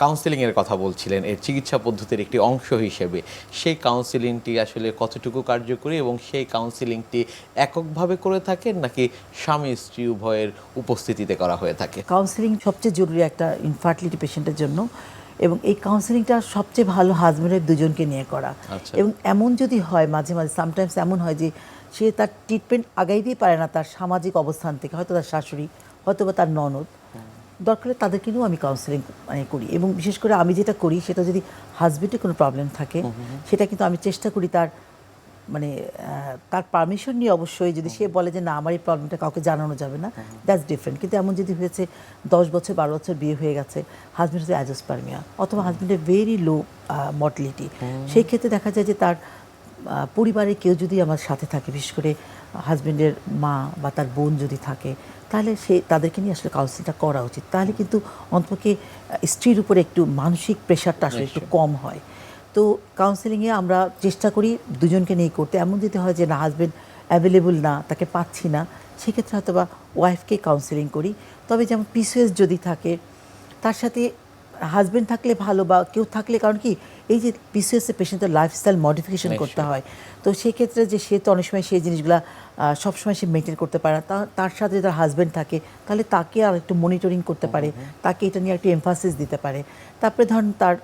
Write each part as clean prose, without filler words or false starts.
Counselling এর কথা বলছিলেন, এর চিকিৎসা পদ্ধতির একটি অংশ হিসেবে সেই কাউন্সেলিংটি আসলে কতটুকু কার্যকরী এবং সেই কাউন্সেলিংটি এককভাবে করে থাকেন নাকি স্বামী স্ত্রী উভয়ের উপস্থিতিতে করা হয়ে থাকে? কাউন্সেলিং সবচেয়ে জরুরি একটা ইনফার্টিলিটি পেশেন্টের জন্য, এবং এই কাউন্সেলিংটা সবচেয়ে ভালো হাজব্যান্ডের দুজনকে নিয়ে করা। আচ্ছা। এবং এমন যদি হয় মাঝে মাঝে সামটাইমস এমন হয় যে সে তার ট্রিটমেন্ট আগাইতেই পারে না তার সামাজিক অবস্থান থেকে, হয়তো তার শাশুড়ি, হয়তো বা তার ননদ, দরকার হলে তাদেরকে নিয়েও আমি কাউন্সেলিং করি। এবং বিশেষ করে আমি যেটা করি সেটা যদি হাজব্যান্ডের কোনো প্রবলেম থাকে সেটা কিন্তু আমি চেষ্টা করি তার তার পারমিশন নিয়ে, অবশ্যই যদি সে বলে যে না আমার এই প্রবলেমটা কাউকে জানানো যাবে না, দ্যাটস ডিফারেন্ট। কিন্তু এমন যদি হয়েছে 10 বছর 12 বছর বিয়ে হয়ে গেছে, হাজব্যান্ড হচ্ছে অ্যাজোস্পার্মিয়া অথবা হাজব্যান্ডের ভেরি লো মর্টালিটি, সেই ক্ষেত্রে দেখা যায় যে তার পরিবারের কেউ যদি আমার সাথে থাকে, বিশেষ করে হাজব্যান্ডের মা বা তার বোন যদি থাকে, তাহলে তাদেরকে নিয়ে আসলে কাউন্সিলিংটা করা উচিত। তাহলে কিন্তু অন্তপক্ষে স্ত্রীর উপরে একটু মানসিক প্রেশারটা আসলে একটু কম হয়। তো কাউন্সেলিংয়ে আমরা চেষ্টা করি দুজনকে নিয়ে করতে। এমন যদি হয় যে না হাজব্যান্ড অ্যাভেলেবল না, তাকে পাচ্ছি না, সেক্ষেত্রে হয়তো বা ওয়াইফকে কাউন্সেলিং করি। তবে যেমন পিসিওএস যদি থাকে, তার সাথে হাজব্যান্ড থাকলে ভালো, বা কেউ থাকলে, কারণ কি এই যে পিসিওএসের পেশেন্টের লাইফস্টাইল মডিফিকেশন করতে হয়, তো সেক্ষেত্রে যে সে তো অনেক সময় সেই জিনিসগুলো সবসময় সে মেনটেন করতে পারে না, তার সাথে তার হাজব্যান্ড থাকে, তাহলে তাকে আর একটু মনিটরিং করতে পারে, তাকে এটা নিয়ে একটু এমফাসিস দিতে পারে। তারপরে ধরুন তার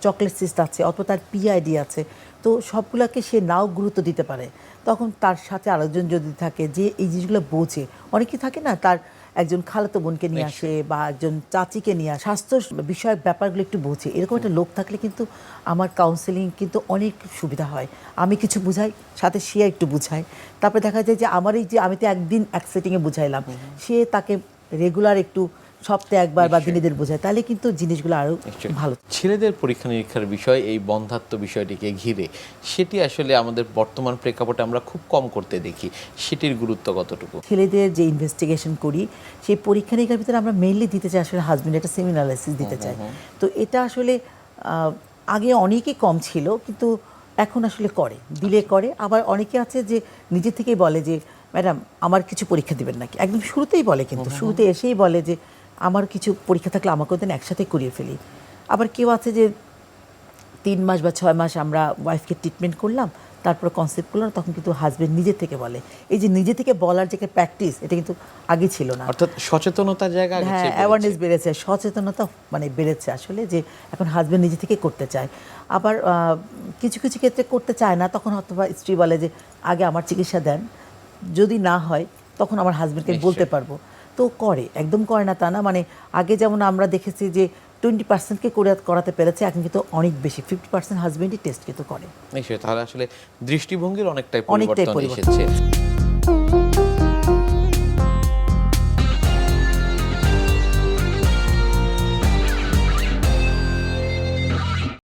চকলেট সিস্ট আছে অথবা তার পিআইডি আছে, তো সবগুলোকে সে নাও গুরুত্ব দিতে পারে। তখন তার সাথে আরেকজন যদি থাকে যে এই জিনিসগুলো বোঝে, অনেকে থাকে না তার একজন খালাতো বোনকে নিয়ে আসে বা একজন চাচিকে নিয়ে আসে, স্বাস্থ্য বিষয়ক ব্যাপারগুলো একটু বোঝে, এরকম একটা লোক থাকলে কিন্তু আমার কাউন্সেলিং কিন্তু অনেক সুবিধা হয়। আমি কিছু বুঝাই, সাথে সে একটু বুঝায়, তারপরে দেখা যায় যে আমার এই যে আমি তো একদিন এক সেটিংয়ে বুঝাইলাম, সে তাকে রেগুলার একটু সপ্তাহে একবার বা দিনেদের বোঝায়, তাহলে কিন্তু জিনিসগুলো আরও ভালো। ছেলেদের পরীক্ষা নিরীক্ষার বিষয়, এই বন্ধাত্ব বিষয়টিকে ঘিরে, সেটি আসলে আমাদের বর্তমান প্রেক্ষাপটে আমরা খুব কম করতে দেখি, সেটির গুরুত্ব কতটুকু? ছেলেদের যে ইনভেস্টিগেশন করি সেই পরীক্ষা নিরীক্ষার ভিতরে আমরা মেইনলি দিতে চাই আসলে হাজব্যান্ড একটা সেমি অ্যানালাইসিস দিতে চাই। তো এটা আসলে আগে অনেকই কম ছিল, কিন্তু এখন আসলে দিলে করে। আবার অনেকে আছে যে নিজে থেকেই বলে যে ম্যাডাম আমার কিছু পরীক্ষা দিবেন নাকি, একদম শুরুতেই বলে, কিন্তু শুরুতে এসেই বলে যে আমার কিছু পরীক্ষা থাকলে আমাকে ওদের একসাথে করিয়ে ফেলি। আবার কেউ আছে যে 3 মাস বা 6 মাস আমরা ওয়াইফকে ট্রিটমেন্ট করলাম, তারপর কনসেপ্ট করলাম, তখন কিন্তু হাজব্যান্ড নিজে থেকে বলে। এই যে নিজে থেকে বলার যে প্র্যাকটিস, এটা কিন্তু আগে ছিল না। অর্থাৎ সচেতনতার জায়গা, হ্যাঁ, অ্যাওয়ারনেস বেড়েছে, সচেতনতা বেড়েছে আসলে, যে এখন হাজব্যান্ড নিজে থেকে করতে চায়। আবার কিছু কিছু ক্ষেত্রে করতে চায় না, তখন হয়তো বা স্ত্রী বলে যে আগে আমার চিকিৎসা দেন, যদি না হয় তখন আমার হাজব্যান্ডকে বলতে পারবো। তো করে, একদম করে না তা না। আগে যেমন আমরা দেখেছি যে 20%কে করাতে পেরেছে, এখন কিন্তু অনেক বেশি 50% হাজব্যান্ডই টেস্ট কিন্তু করে। নিশ্চয়ই, তাহলে আসলে দৃষ্টিভঙ্গির অনেকটাই পরিবর্তন এসেছে।